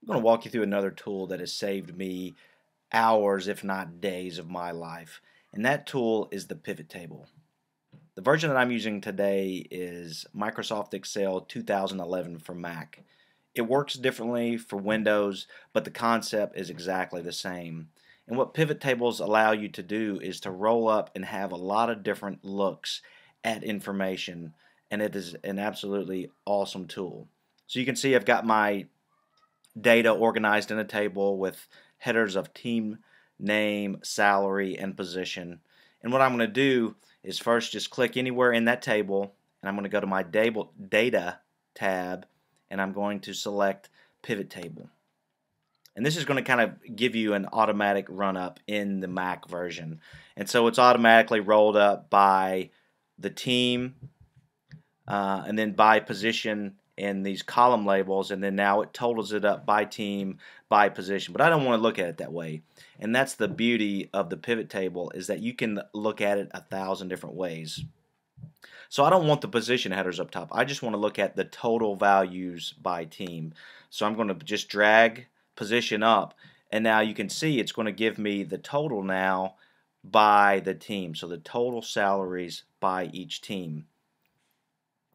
I'm going to walk you through another tool that has saved me hours, if not days, of my life. And that tool is the pivot table. The version that I'm using today is Microsoft Excel 2011 for Mac. It works differently for Windows, but the concept is exactly the same. And what pivot tables allow you to do is to roll up and have a lot of different looks at information, and it is an absolutely awesome tool. So you can see I've got my data organized in a table with headers of team name, salary, and position. And what I'm going to do is first just click anywhere in that table, and I'm going to go to my data tab, and I'm going to select pivot table. And this is going to kind of give you an automatic run up in the Mac version. And so it's automatically rolled up by the team, and then by position in these column labels, and then now it totals it up by team, by position. But I don't want to look at it that way. And that's the beauty of the pivot table, is that you can look at it 1,000 different ways. So I don't want the position headers up top. I just want to look at the total values by team. So I'm going to just drag position up, and now you can see it's going to give me the total now by the team. So the total salaries by each team.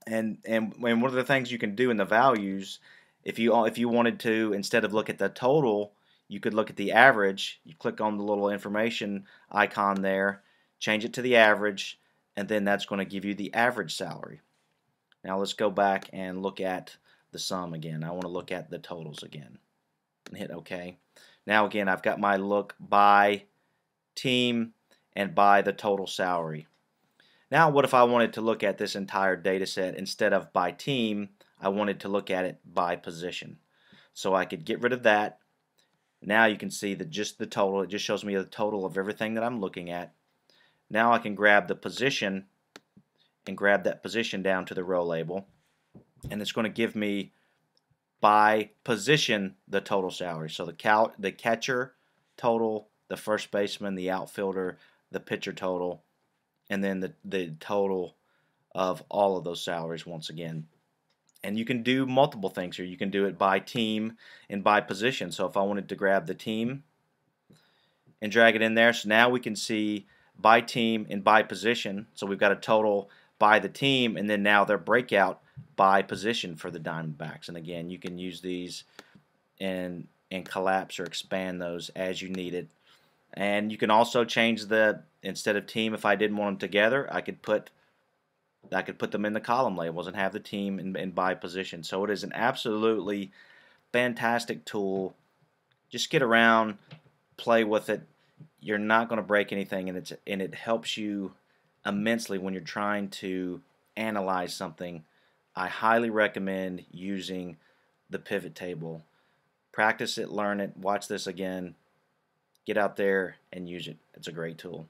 And one of the things you can do in the values, if you wanted to, instead of look at the total, you could look at the average. You click on the little information icon there, change it to the average, and then that's going to give you the average salary. Now let's go back and look at the sum again. I want to look at the totals again and hit OK. Now again, I've got my look by team and by the total salary. Now what if I wanted to look at this entire data set instead of by team? I wanted to look at it by position. So I could get rid of that. Now you can see that just the total, it just shows me the total of everything that I'm looking at. Now I can grab the position and grab that position down to the row label, and it's going to give me by position the total salary. So the catcher total, the first baseman, the outfielder, the pitcher total, and then the total of all of those salaries once again. And you can do multiple things here. You can do it by team and by position. So if I wanted to grab the team and drag it in there, so now we can see by team and by position. So we've got a total by the team, and then now their breakout by position for the Diamondbacks. And again, you can use these and collapse or expand those as you need it. And you can also change the, instead of team, if I didn't want them together, I could put them in the column labels and have the team in by position. So it is an absolutely fantastic tool. Just get around, play with it. You're not going to break anything, and it helps you immensely when you're trying to analyze something. I highly recommend using the pivot table. Practice it, learn it, watch this again. Get out there and use it. It's a great tool.